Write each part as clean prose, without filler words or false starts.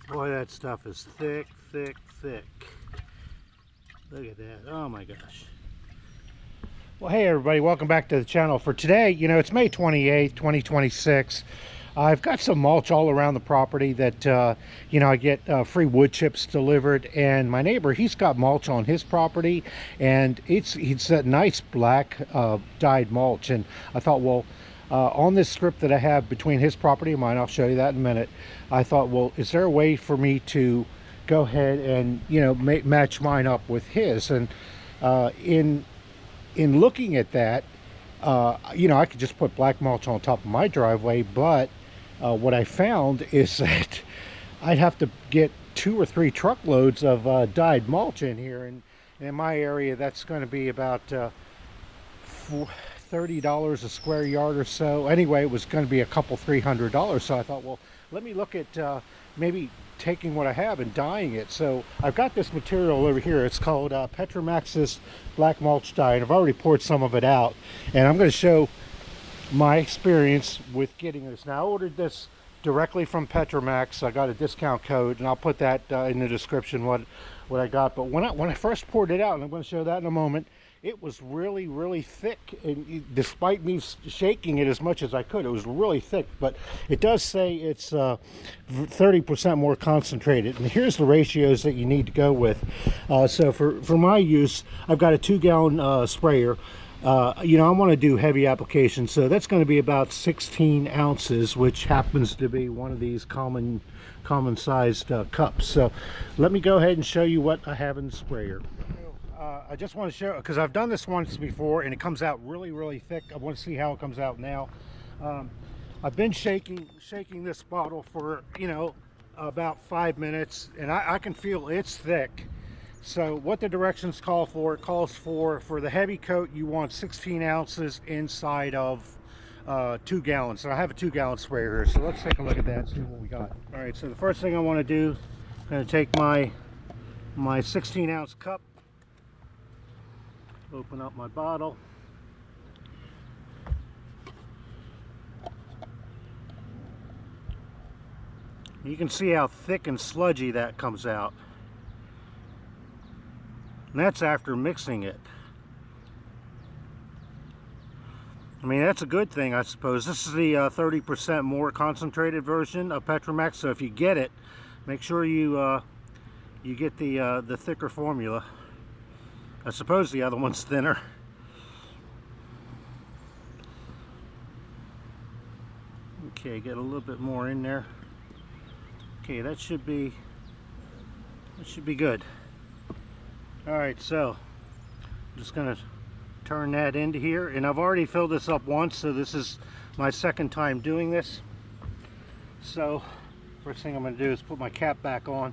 Boy, that stuff is thick, thick, thick. Look at that. Oh my gosh. Well, hey everybody, welcome back to the channel. For today, you know, it's May 28th, 2026. I've got some mulch all around the property that, you know, I get free wood chips delivered, and my neighbor, he's got mulch on his property, and it's that nice black dyed mulch. And I thought, well, on this strip that I have between his property and mine, I'll show you that in a minute, I thought, well, is there a way for me to go ahead and, you know, match mine up with his? And in looking at that, you know, I could just put black mulch on top of my driveway, but what I found is that I'd have to get 2 or 3 truckloads of dyed mulch in here, and in my area that's going to be about $30 a square yard or so. Anyway, it was going to be a couple $300, so I thought, well, let me look at maybe taking what I have and dyeing it. So I've got this material over here. It's called Petramax's black mulch dye, and I've already poured some of it out, and I'm going to show my experience with getting this. Now, I ordered this directly from Petramax. I got a discount code, and I'll put that in the description what I got. But when I first poured it out, and I'm going to show that in a moment, it was really, really thick, and despite me shaking it as much as I could, it was really thick. But it does say it's 30% more concentrated, and here's the ratios that you need to go with. So for my use, I've got a 2-gallon sprayer. You know, I want to do heavy applications, so that's going to be about 16 ounces, which happens to be one of these common sized cups. So let me go ahead and show you what I have in the sprayer. I just want to show, because I've done this once before and it comes out really, really thick. I want to see how it comes out now. I've been shaking this bottle for, you know, about 5 minutes, and I can feel it's thick. So what the directions call for, it calls for the heavy coat, you want 16 ounces inside of 2 gallons. So I have a 2-gallon sprayer here, so let's take a look at that and see what we got. All right, so the first thing I want to do, I'm going to take my 16-ounce cup, open up my bottle, you can see how thick and sludgy that comes out. And that's after mixing it. I mean, that's a good thing, I suppose. This is the 30% more concentrated version of Petramax, so if you get it, make sure you get the thicker formula. I suppose the other one's thinner. Okay, get a little bit more in there. Okay, that should be good. All right, so I'm just gonna turn that into here, and I've already filled this up once, so this is my second time doing this. So first thing I'm gonna do is put my cap back on.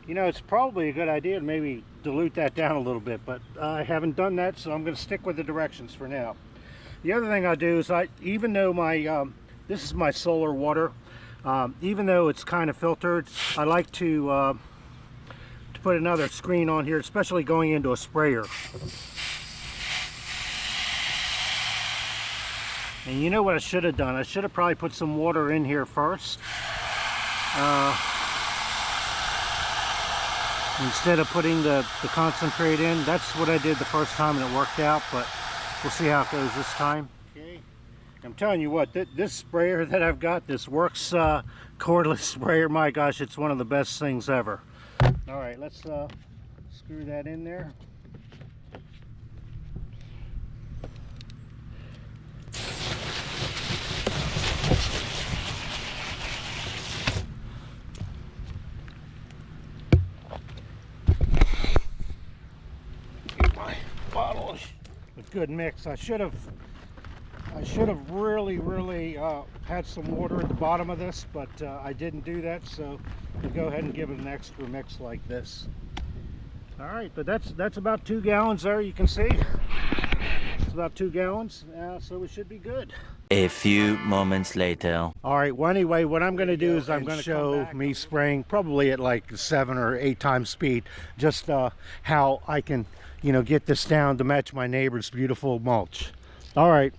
You know, it's probably a good idea to maybe dilute that down a little bit, but I haven't done that, so I'm going to stick with the directions for now. The other thing I do is, even though my this is my solar water, even though it's kind of filtered, I like to put another screen on here, especially going into a sprayer. And you know what I should have done? I should have probably put some water in here first. Instead of putting the concentrate in. That's what I did the first time and it worked out, but we'll see how it goes this time. Okay, I'm telling you what, this sprayer that I've got, this Worx cordless sprayer, my gosh, it's one of the best things ever. All right, let's screw that in there. Bottle, a good mix. I should have really had some water at the bottom of this, but I didn't do that, so I'll go ahead and give it an extra mix like this. All right, but that's about 2 gallons there. You can see it's about 2 gallons, so it should be good. A few moments later. All right, well, anyway, what I'm going to do is I'm going to show me spraying probably at like 7 or 8 times speed, just how I can, you know, get this down to match my neighbor's beautiful mulch. All right.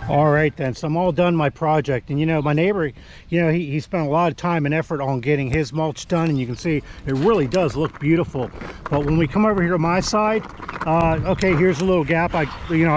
All right then, so I'm all done my project, and you know, my neighbor, you know, he spent a lot of time and effort on getting his mulch done, and you can see it really does look beautiful. But when we come over here to my side, okay, here's a little gap. I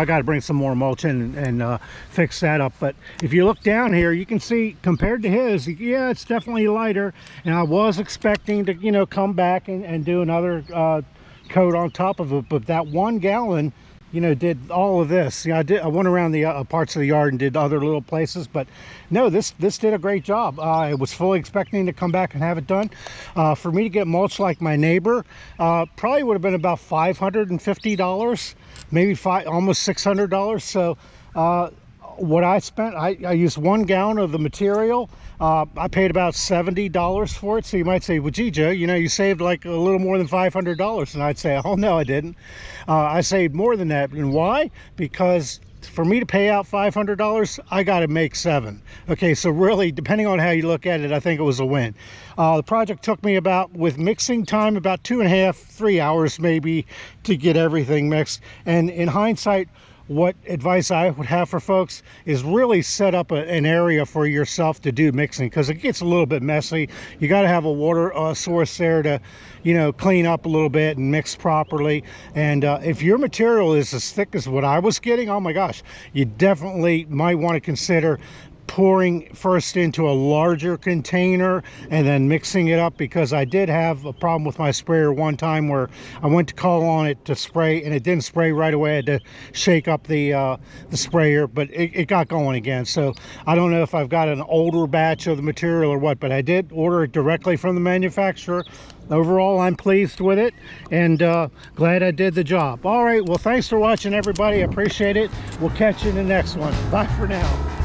got to bring some more mulch in and fix that up. But if you look down here, you can see compared to his, yeah, it's definitely lighter. And I was expecting to, you know, come back and do another coat on top of it, but that 1 gallon, you know, did all of this. You know, I went around the parts of the yard and did other little places, but no, this did a great job. I was fully expecting to come back and have it done. For me to get mulch like my neighbor, probably would have been about $550, maybe almost $600. So what I spent, I used 1 gallon of the material. I paid about $70 for it. So you might say, well, gee, Joe, you know, you saved like a little more than $500. And I'd say, oh, no, I didn't. I saved more than that. And why? Because for me to pay out $500, I got to make $7. Okay, so really, depending on how you look at it, I think it was a win. The project took me about, with mixing time, about 2.5, 3 hours maybe to get everything mixed. And in hindsight, what advice I would have for folks is really set up an area for yourself to do mixing, because it gets a little bit messy. You got to have a water source there to, you know, clean up a little bit and mix properly. And if your material is as thick as what I was getting, oh my gosh, you definitely might want to consider pouring first into a larger container and then mixing it up, because I did have a problem with my sprayer one time where I went to call on it to spray and it didn't spray right away. I had to shake up the sprayer, but it got going again. So I don't know if I've got an older batch of the material or what, but I did order it directly from the manufacturer. Overall, I'm pleased with it and glad I did the job. All right, well, thanks for watching, everybody. I appreciate it. We'll catch you in the next one. Bye for now.